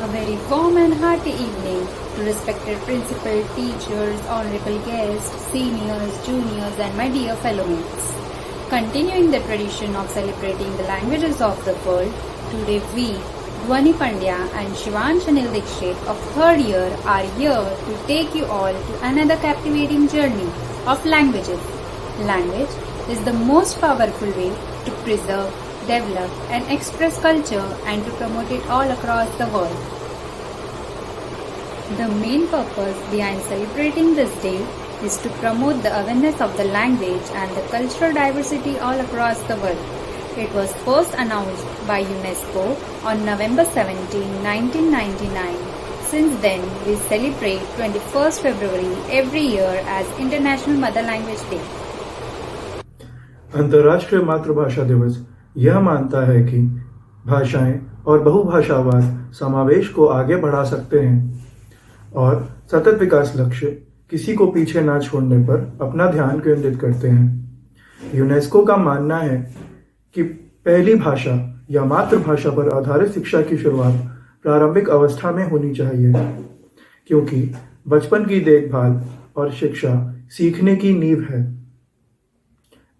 A very warm and hearty evening to respected principal, teachers, honorable guests, seniors, juniors, and my dear fellow mates. Continuing the tradition of celebrating the languages of the world, today we, Dhwani Pandya and Shivansh Anil Dikshit of third year are here to take you all to another captivating journey of languages. Language is the most powerful way to preserve, develop and express culture and to promote it all across the world. The main purpose behind celebrating this day is to promote the awareness of the language and the cultural diversity all across the world. It was first announced by UNESCO on November 17, 1999. Since then, we celebrate 21st February every year as International Mother Language Day. अंतर्राष्ट्रीय मातृभाषा दिवस यह मानता है कि भाषाएं और बहुभाषावाद समावेश को आगे बढ़ा सकते हैं और सतत विकास लक्ष्य किसी को पीछे ना छोड़ने पर अपना ध्यान केंद्रित करते हैं। यूनेस्को का मानना है कि पहली भाषा या मातृभाषा पर आधारित शिक्षा की शुरुआत प्रारंभिक अवस्था में होनी चाहिए, क्योंकि बचपन की देखभाल और शिक्षा सीखने की नींव है।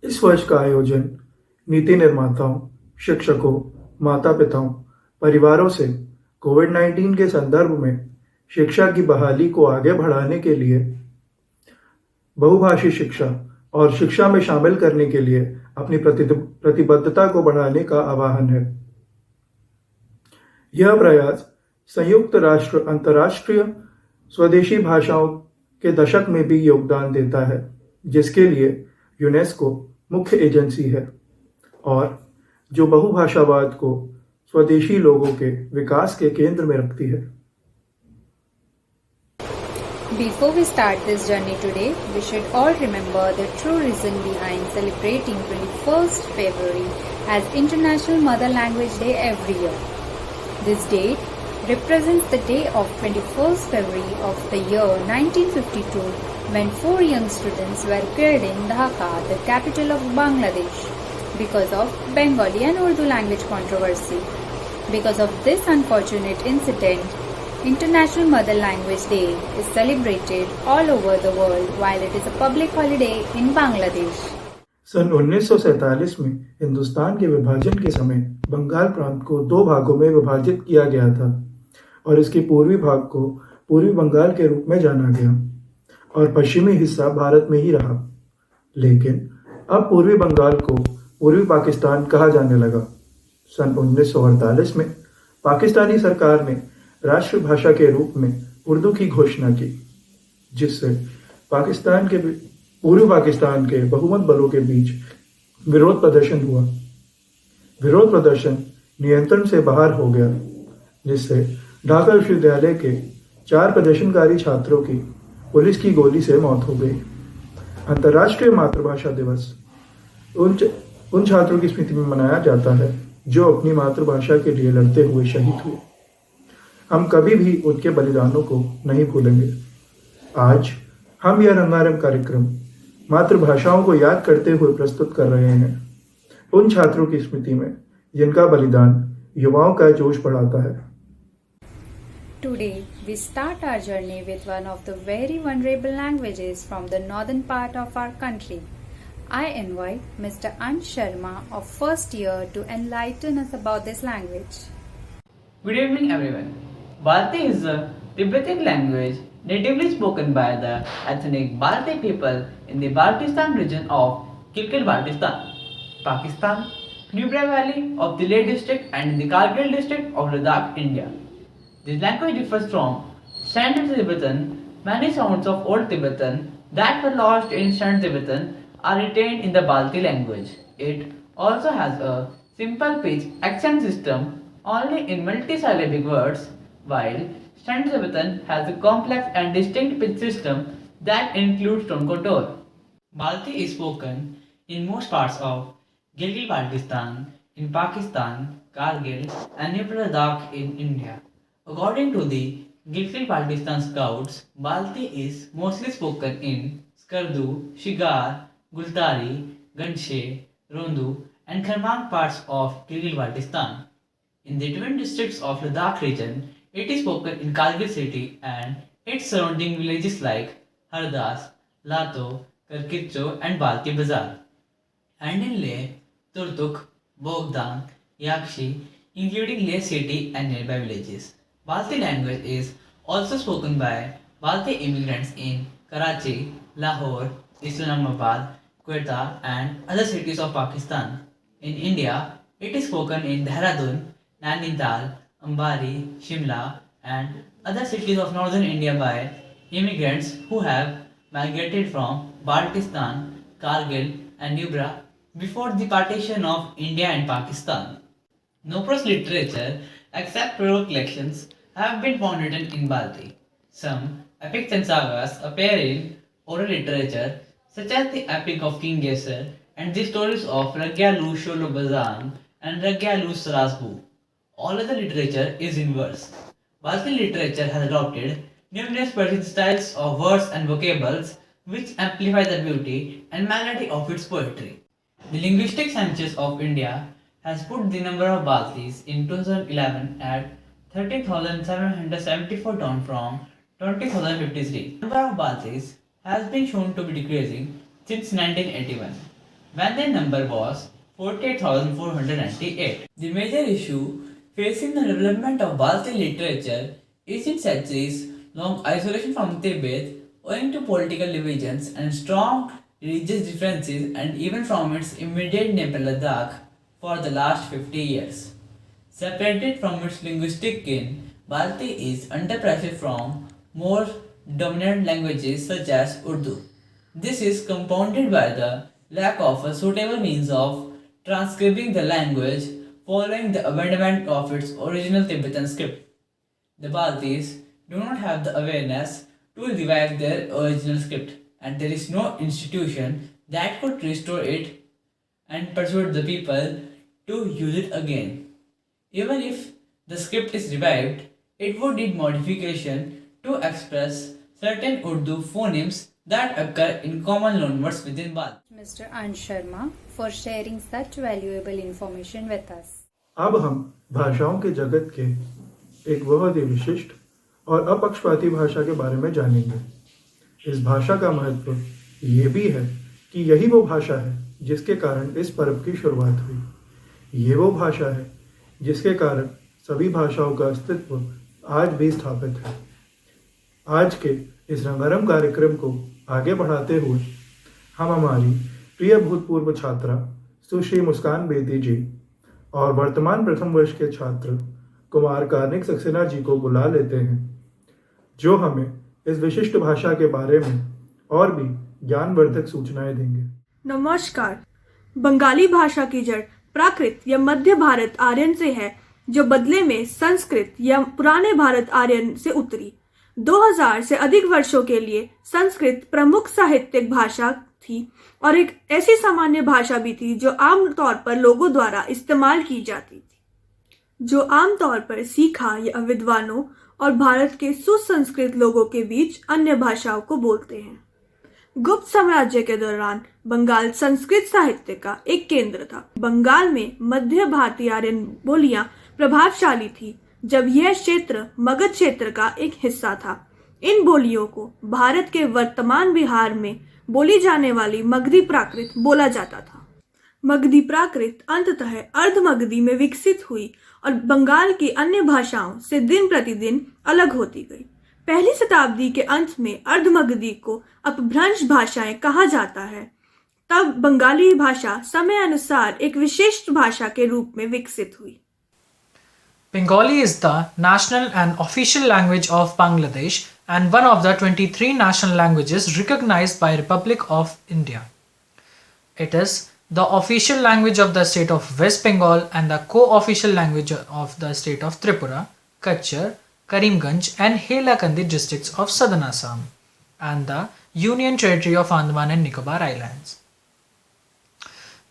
इस वर्ष का आयोजन नीति निर्माताओं, शिक्षकों, माता पिताओं, परिवारों से कोविड-19 के संदर्भ में शिक्षा की बहाली को आगे बढ़ाने के लिए, बहुभाषी शिक्षा और शिक्षा में शामिल करने के लिए अपनी प्रतिबद्धता को बढ़ाने का आह्वान है। यह प्रयास संयुक्त राष्ट्र अंतर्राष्ट्रीय स्वदेशी भाषाओं के दशक में भी योगदान देता है, जिसके लिए यूनेस्को मुख्य एजेंसी है और जो बहुभाषावाद को स्वदेशी लोगों के विकास के केंद्र में रखती है। Before we start this journey today, we should all remember the true reason behind celebrating 21st February as International Mother Language Day every year. This date represents the day of 21st February of the year 1952, when 4 young students were killed in Dhaka, the capital of Bangladesh, because of Bengali and Urdu language controversy. Because of this unfortunate incident, International Mother Language Day is celebrated all over the world while it is a public holiday in Bangladesh. सन 1947 में हिंदुस्तान के विभाजन के समय बंगाल प्रांत को 2 भागों में विभाजित किया गया था और इसके पूर्वी भाग को पूर्वी बंगाल के रूप में जाना गया और पश्चिमी हिस्सा भारत में ही रहा। लेकिन अब पूर्वी बंगाल को पूर्वी पाकिस्तान कहा जाने लगा। सन 1948 में पाकिस्तानी सरकार ने राष्ट्रभाषा के रूप में उर्दू की घोषणा की, जिससे पूर्वी पाकिस्तान के बहुमत बलों के बीच विरोध प्रदर्शन हुआ। विरोध प्रदर्शन नियंत्रण से बाहर हो गया, जिससे ढाका विश्वविद्यालय के 4 प्रदर्शनकारी छात्रों की पुलिस की गोली से मौत हो गई। अंतर्राष्ट्रीय मातृभाषा दिवस उन छात्रों की स्मृति में मनाया जाता है जो अपनी मातृभाषा के लिए लड़ते हुए शहीद हुए। हम कभी भी उनके बलिदानों को नहीं भूलेंगे। आज हम यह रंगारंग कार्यक्रम मातृभाषाओं को याद करते हुए प्रस्तुत कर रहे हैं, उन छात्रों की स्मृति में जिनका बलिदान युवाओं का जोश बढ़ाता है। Today, we start our journey with one of the very vulnerable languages from the northern part of our country. I invite Mr. Ansh Sharma of first year to enlighten us about this language. Good evening, everyone. Balti is a Tibetan language natively spoken by the ethnic Balti people in the Baltistan region of Gilgit-Baltistan, Pakistan, Nubra Valley of the Leh district and in the Kargil district of Ladakh, India. This language differs from Standard Tibetan. Many sounds of Old Tibetan that were lost in Standard Tibetan are retained in the Balti language. It also has a simple pitch accent system only in multisyllabic words, while Standard Tibetan has a complex and distinct pitch system that includes tone contour. Balti is spoken in most parts of Gilgit-Baltistan in Pakistan, Kargil and Nubra Ladakh in India. According to the Gilgit-Baltistan Scouts, Balti is mostly spoken in Skardu, Shigar, Gultari, Ganshe, Rondu and Kharmang parts of Gilgit-Baltistan. In the twin districts of Ladakh region, It is spoken in Kargil city and its surrounding villages like Hardas, Lato, Karkitcho and Balti Bazar, and in Leh, Turtuk, Bogdan, Yakshi, including Leh city and nearby villages. Balti language is also spoken by Balti immigrants in Karachi, Lahore, Islamabad, Quetta, and other cities of Pakistan. In India, it is spoken in Dehradun, Nainital, Ambari, Shimla, and other cities of northern India by immigrants who have migrated from Baltistan, Kargil, and Nubra before the partition of India and Pakistan. Nopro's literature, except rural collections, have been found written in Balti. Some epics and sagas appear in oral literature, such as the Epic of King Geser and the stories of Ragya Lu Sholobazan and Ragya Lu Sarasbu. All other literature is in verse. Balti literature has adopted numerous Persian styles of words and vocables which amplify the beauty and melody of its poetry. The Linguistic Census of India has put the number of Baltis in 2011 at 13,774 down from 20,053. The number of Baltis has been shown to be decreasing since 1981, when their number was 48,498. The major issue facing the development of Balti literature is its centuries long isolation from Tibet owing to political divisions and strong religious differences, and even from its immediate neighbor Ladakh for the last 50 years. Separated from its linguistic kin, Balti is under pressure from more dominant languages such as Urdu. This is compounded by the lack of a suitable means of transcribing the language following the abandonment of its original Tibetan script. The Baltis do not have the awareness to revive their original script, and there is no institution that could restore it and persuade the people to use it again. Even if the script is revived, it would need modification to express certain Urdu phonemes that occur in common loanwords within Balti. Mr. Ansh Sharma for sharing such valuable information with us. अब हम भाषाओं के जगत के एक बहुत ही विशिष्ट और अपक्षपाती भाषा के बारे में जानेंगे। इस भाषा का महत्व ये भी है कि यही वो भाषा है जिसके कारण इस पर्व की शुरुआत हुई। ये वो भाषा है जिसके कारण सभी भाषाओं का अस्तित्व आज भी स्थापित है। आज के इस रंगारंग कार्यक्रम को आगे बढ़ाते हुए हम हमारी प्रिय भूतपूर्व छात्रा सुश्री मुस्कान बेदी जी और वर्तमान प्रथम वर्ष के छात्र कुमार कार्निक सक्सेना जी को बुला लेते हैं, जो हमें इस विशिष्ट भाषा के बारे में और भी ज्ञानवर्धक सूचनाएं देंगे। नमस्कार। बंगाली भाषा की जड़ प्राकृत या मध्य भारत आर्यन से है, जो बदले में संस्कृत या पुराने भारत आर्यन से उतरी। 2000 से अधिक वर्षों के लिए संस्कृत प्रमुख साहित्यिक भाषा थी और एक ऐसी सामान्य भाषा भी थी जो आमतौर पर लोगों द्वारा इस्तेमाल की जाती थी, जो आमतौर पर सीखा या विद्वानों और भारत के सुसंस्कृत लोगों के बीच अन्य भाषाओं को बोलते हैं। गुप्त साम्राज्य के दौरान बंगाल संस्कृत साहित्य का एक केंद्र था। बंगाल में मध्य भारतीय आर्यन बोलियां प्रभावशाली थी, जब यह क्षेत्र मगध क्षेत्र का एक हिस्सा था। इन बोलियों को भारत के वर्तमान बिहार में बोली जाने वाली मगधी प्राकृत बोला जाता था। मगधी प्राकृत अंततः अर्ध मगधी में विकसित हुई और बंगाल की अन्य भाषाओं से दिन प्रतिदिन अलग होती गई। पहली शताब्दी के अंत में अर्ध मगधी को अपभ्रंश भाषाएं कहा जाता है। तब बंगाली भाषा समय अनुसार एक विशिष्ट भाषा के रूप में विकसित हुई। Bengali is the national and official language of Bangladesh and one of the 23 national languages recognized by Republic of India. It is the official language of the state of West Bengal and the co-official language of the state of Tripura, Kachchar, Karimganj and Hailakandi districts of southern Assam and the Union Territory of Andaman and Nicobar Islands.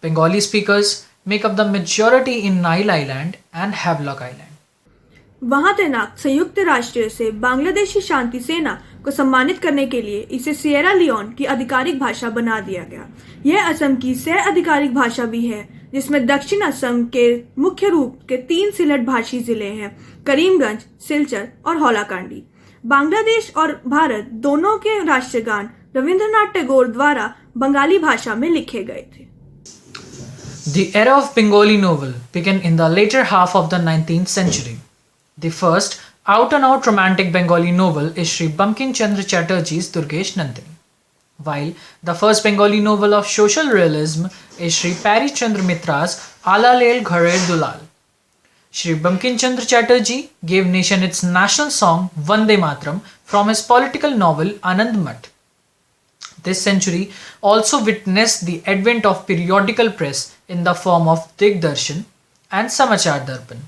Bengali speakers make up the majority in Nile Island and Havelock Island. वहां तैनात संयुक्त राष्ट्र से बांग्लादेशी शांति सेना को सम्मानित करने के लिए इसे सिएरा लियोन की आधिकारिक भाषा बना दिया गया। यह असम की सह आधिकारिक भाषा भी है, जिसमें दक्षिण असम के मुख्य रूप के 3 सिलट भाषी जिले हैं, करीमगंज, सिलचर और हौलाकांडी। बांग्लादेश और भारत दोनों के राष्ट्रगान रविंद्रनाथ टैगोर द्वारा बंगाली भाषा में लिखे गए थे। The era of Bengali novel began in the later half of the 19th century. The first out-and-out romantic Bengali novel is Sri Bankim Chandra Chatterjee's Durgesh Nandini, while the first Bengali novel of social realism is Sri Pari Chandra Mitra's Ala Lel Gharer Dulal. Sri Bankim Chandra Chatterjee gave nation its national song Vande Mataram from his political novel Anand Mat. This century also witnessed the advent of periodical press in the form of Digdarshan and Samachar Darpan,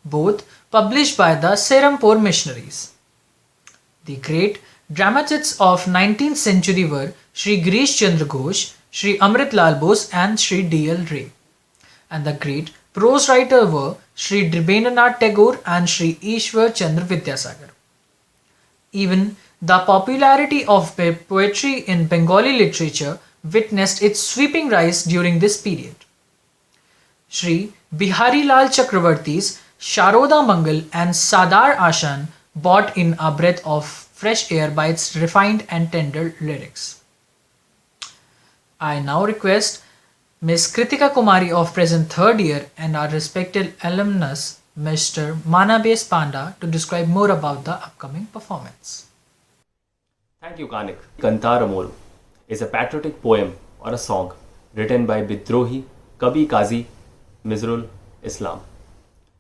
both published by the Serampore missionaries. The great dramatists of 19th century were Sri Girish Chandra Ghosh, Sri Amrit Lal Bose and Sri D.L. Ray. And the great prose writers were Sri Rabindranath Tagore and Sri Ishwar Chandra Vidyasagar. Even the popularity of poetry in Bengali literature witnessed its sweeping rise during this period. Sri Bihari Lal Chakravarti's Sharoda Mangal and Sadar Ashan brought in a breath of fresh air by its refined and tender lyrics. I now request Ms. Kritika Kumari of present third year and our respected alumnus Mr. Manabes Panda to describe more about the upcoming performance. Thank you, Kanik. Kantaramoru is a patriotic poem or a song written by Bidrohi Kabi Qazi Mizrul Islam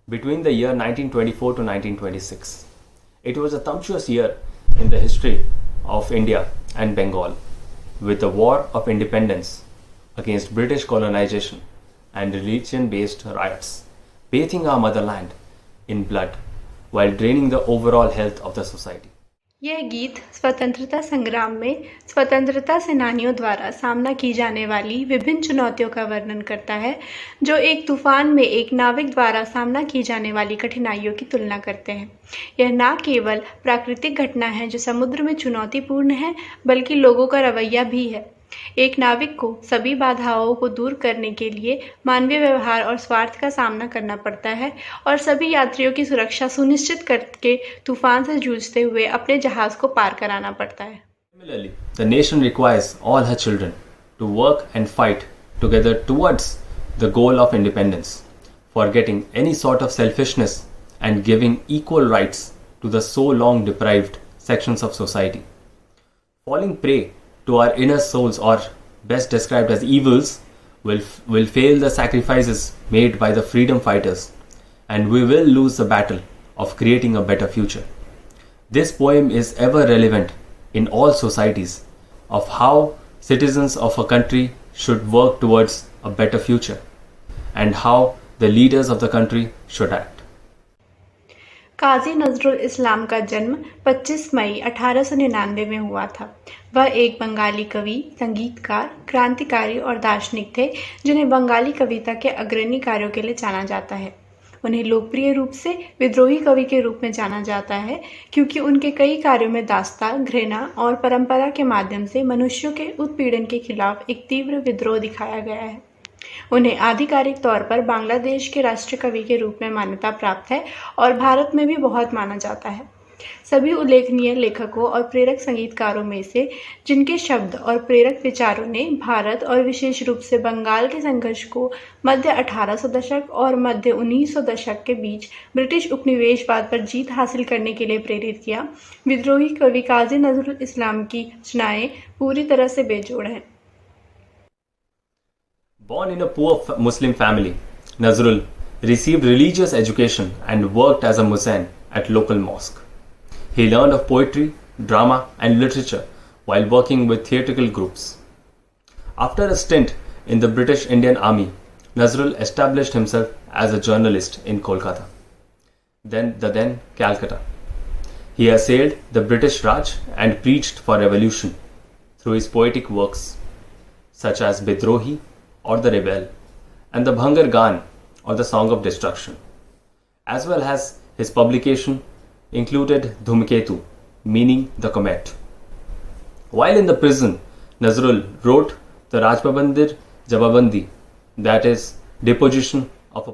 between the year 1924 to 1926. It was a tumultuous year in the history of India and Bengal, with the War of Independence against British colonization and religion-based riots, bathing our motherland in blood while draining the overall health of the society. यह गीत स्वतंत्रता संग्राम में स्वतंत्रता सेनानियों द्वारा सामना की जाने वाली विभिन्न चुनौतियों का वर्णन करता है, जो एक तूफान में एक नाविक द्वारा सामना की जाने वाली कठिनाइयों की तुलना करते हैं। यह न केवल प्राकृतिक घटना है जो समुद्र में चुनौतीपूर्ण है, बल्कि लोगों का रवैया भी है। एक नाविक को सभी बाधाओं को दूर करने के लिए मानवीय व्यवहार और स्वार्थ का सामना करना पड़ता है और सभी यात्रियों की सुरक्षा सुनिश्चित करके तूफान से जूझते हुए अपने जहाज को पार कराना पड़ता है। Similarly, the nation requires all her children to work and fight together towards the goal of independence, forgetting any sort of selfishness and giving equal rights to the so long deprived sections of society. Falling prey to our inner souls, or best described as evils, will fail the sacrifices made by the freedom fighters, and we will lose the battle of creating a better future. This poem is ever relevant in all societies of how citizens of a country should work towards a better future and how the leaders of the country should act. काजी नजरुल इस्लाम का जन्म 25 मई 1899 में हुआ था। वह एक बंगाली कवि, संगीतकार, क्रांतिकारी और दार्शनिक थे, जिन्हें बंगाली कविता के अग्रणी कार्यों के लिए जाना जाता है। उन्हें लोकप्रिय रूप से विद्रोही कवि के रूप में जाना जाता है, क्योंकि उनके कई कार्यों में दास्ता, घृणा और परंपरा के माध्यम से मनुष्यों के उत्पीड़न के खिलाफ एक तीव्र विद्रोह दिखाया गया है। उन्हें आधिकारिक तौर पर बांग्लादेश के राष्ट्रीय कवि के रूप में मान्यता प्राप्त है और भारत में भी बहुत माना जाता है। सभी उल्लेखनीय लेखकों और प्रेरक संगीतकारों में से जिनके शब्द और प्रेरक विचारों ने भारत और विशेष रूप से बंगाल के संघर्ष को मध्य 1800 दशक और मध्य 1900 दशक के बीच ब्रिटिश उपनिवेशवाद पर जीत हासिल करने के लिए प्रेरित किया, विद्रोही कवि काजी नजरुल इस्लाम की रचनाएं पूरी तरह से बेजोड़ हैं। Born in a poor Muslim family, Nazrul received religious education and worked as a muezzin at local mosque. He learned of poetry, drama and literature while working with theatrical groups. After a stint in the British Indian Army, Nazrul established himself as a journalist in Kolkata, then Calcutta. He assailed the British Raj and preached for revolution through his poetic works such as Bidrohi or the Rebel and the Bhangar Gan or the Song of Destruction, as well as his publication included Dhumketu, meaning the comet. While in the prison, Nazrul wrote the Rajpabandir Jababandi, that is, deposition of a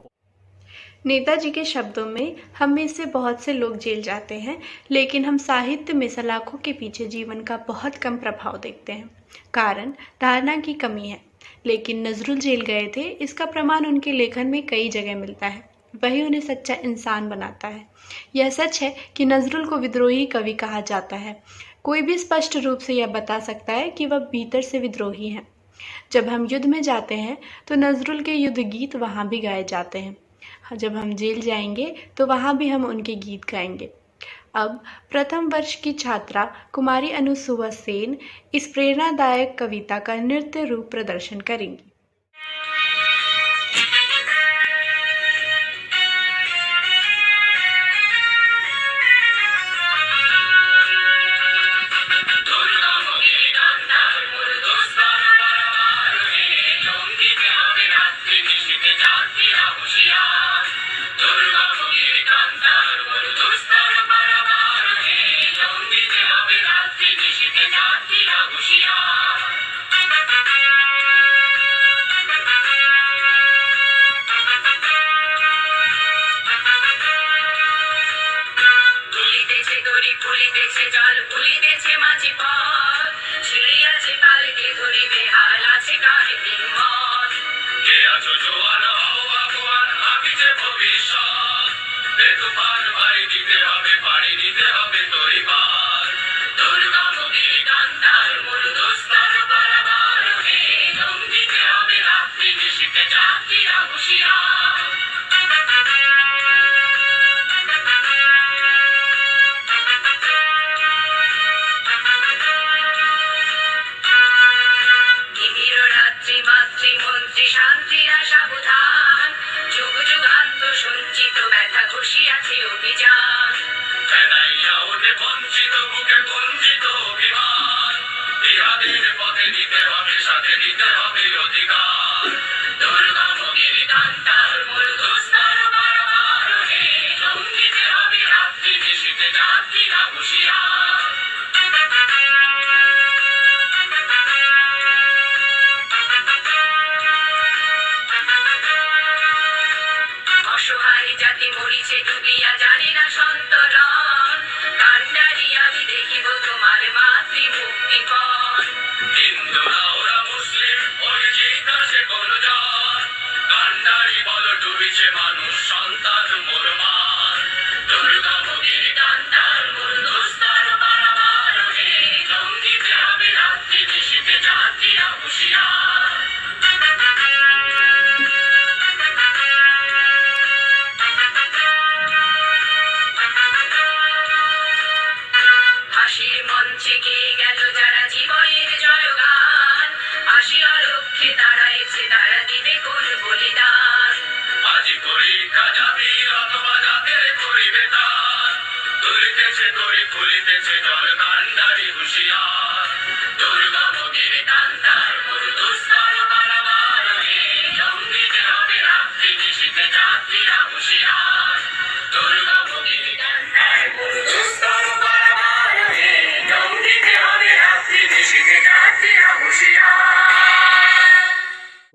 Netaji के शब्दों में हम में से बहुत से लोग jail जाते हैं, लेकिन हम साहित्य में सलाखों के पीछे जीवन का बहुत कम प्रभाव देखते हैं। कारण धारणा की कमी है। लेकिन नजरुल जेल गए थे, इसका प्रमाण उनके लेखन में कई जगह मिलता है। वही उन्हें सच्चा इंसान बनाता है। यह सच है कि नजरुल को विद्रोही कवि कहा जाता है। कोई भी स्पष्ट रूप से यह बता सकता है कि वह भीतर से विद्रोही हैं। जब हम युद्ध में जाते हैं तो नजरुल के युद्ध गीत वहाँ भी गाए जाते हैं। जब हम जेल जाएंगे तो वहाँ भी हम उनके गीत गाएंगे। अब प्रथम वर्ष की छात्रा कुमारी अनुसुवा सेन इस प्रेरणादायक कविता का नृत्य रूप प्रदर्शन करेंगी।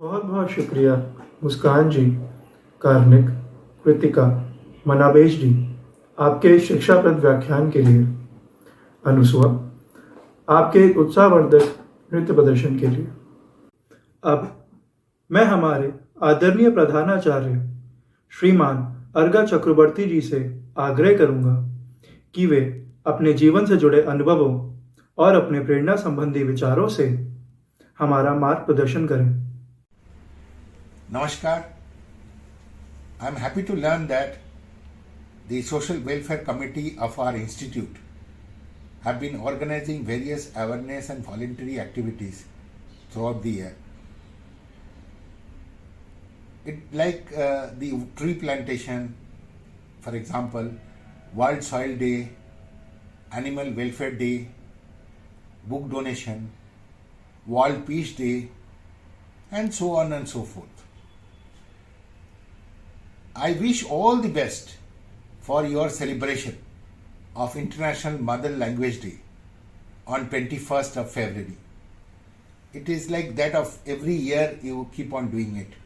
बहुत बहुत शुक्रिया मुस्कान जी, कार्निक, कृतिका, मनाबेश जी, आपके इस शिक्षाप्रद व्याख्यान के लिए। अनुसुआ, आपके उत्साहवर्धक नृत्य प्रदर्शन के लिए। अब मैं हमारे आदरणीय प्रधानाचार्य श्रीमान अर्गा चक्रवर्ती जी से आग्रह करूंगा कि वे अपने जीवन से जुड़े अनुभवों और अपने प्रेरणा संबंधी विचारों से हमारा मार्ग प्रदर्शन करें। Namaskar. I am happy to learn that the Social Welfare Committee of our institute have been organizing various awareness and voluntary activities throughout the year. Like the tree plantation, for example, World Soil Day, Animal Welfare Day, book donation, World Peace Day, and so on and so forth. I wish all the best for your celebration of International Mother Language Day on 21st of February. It is like that of every year you keep on doing it.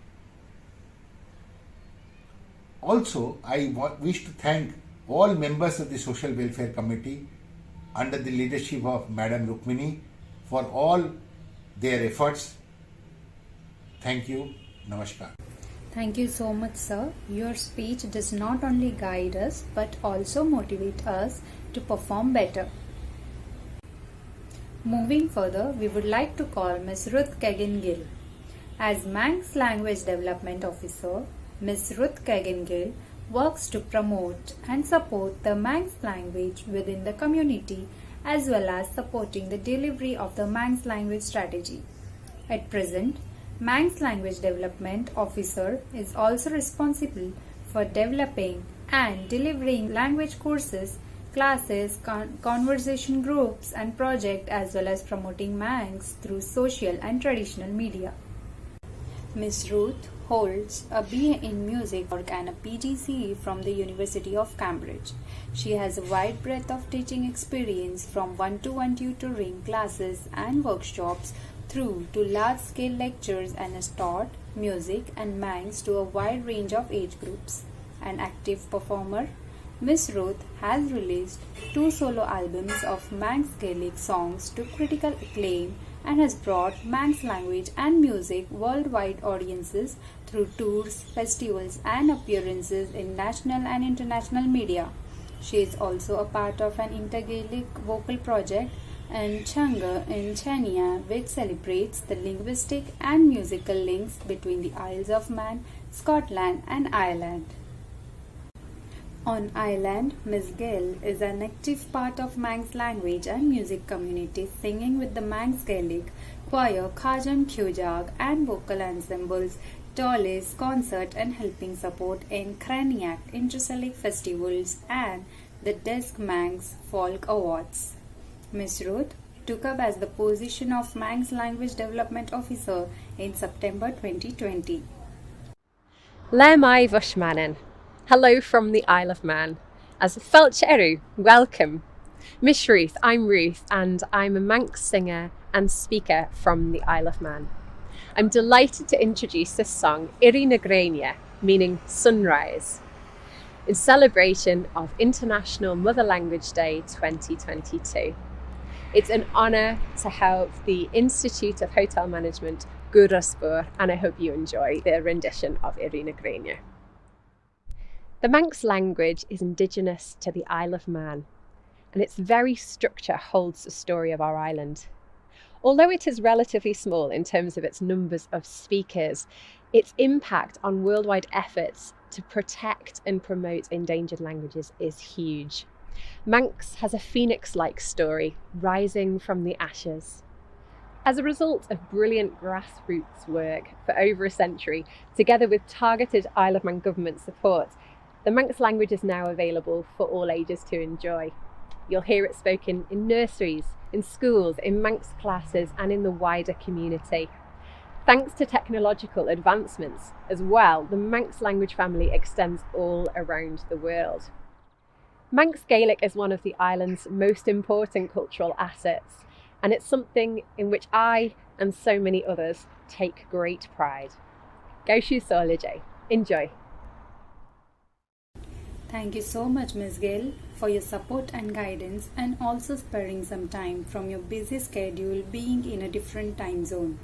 Also, I wish to thank all members of the Social Welfare Committee under the leadership of Madam Rukmini for all their efforts. Thank you. Namaskar. Thank you so much, sir. Your speech does not only guide us but also motivate us to perform better. Moving further, we would like to call Ms. Ruth Kagan-Gill. As Manx Language Development Officer, Ms. Ruth Kagan-Gill works to promote and support the Manx language within the community as well as supporting the delivery of the Manx language strategy. At present, Manx Language Development Officer is also responsible for developing and delivering language courses, classes, conversation groups and projects as well as promoting Manx through social and traditional media. Ms. Ruth holds a BA in Music and a PGCE from the University of Cambridge. She has a wide breadth of teaching experience from one-to-one tutoring classes and workshops through to large-scale lectures and has taught music and Manx to a wide range of age groups. An active performer, Ms. Ruth has released 2 solo albums of Manx Gaelic songs to critical acclaim and has brought Manx language and music worldwide audiences through tours, festivals and appearances in national and international media. She is also a part of an inter-Gaelic vocal project in Changa in Chania, which celebrates the linguistic and musical links between the Isles of Man, Scotland and Ireland. On Ireland, Ms. Gill is an active part of Manx language and music community, singing with the Manx Gaelic choir, Kajam Kujag and vocal ensembles, Dolly's concert and helping support in Craniac Interceltic festivals and the Desk Manx Folk Awards. Ms. Ruth took up as the position of Manx Language Development Officer in September 2020. Le mai Vushmanen. Hello from the Isle of Man. As Felch Eru, welcome. Miss Ruth, I'm Ruth and I'm a Manx singer and speaker from the Isle of Man. I'm delighted to introduce this song, Iri na Grania, meaning sunrise, in celebration of International Mother Language Day 2022. It's an honour to help the Institute of Hotel Management, Gurdaspur, and I hope you enjoy their rendition of Iri na Grania. The Manx language is indigenous to the Isle of Man, and its very structure holds the story of our island. Although it is relatively small in terms of its numbers of speakers, its impact on worldwide efforts to protect and promote endangered languages is huge. Manx has a phoenix-like story, rising from the ashes. As a result of brilliant grassroots work for over a century, together with targeted Isle of Man government support, the Manx language is now available for all ages to enjoy. You'll hear it spoken in nurseries, in schools, in Manx classes and in the wider community. Thanks to technological advancements as well, the Manx language family extends all around the world. Manx Gaelic is one of the island's most important cultural assets, and it's something in which I and so many others take great pride. Gaushu Solije. Enjoy. Thank you so much, Ms. Gill, for your support and guidance and also sparing some time from your busy schedule being in a different time zone.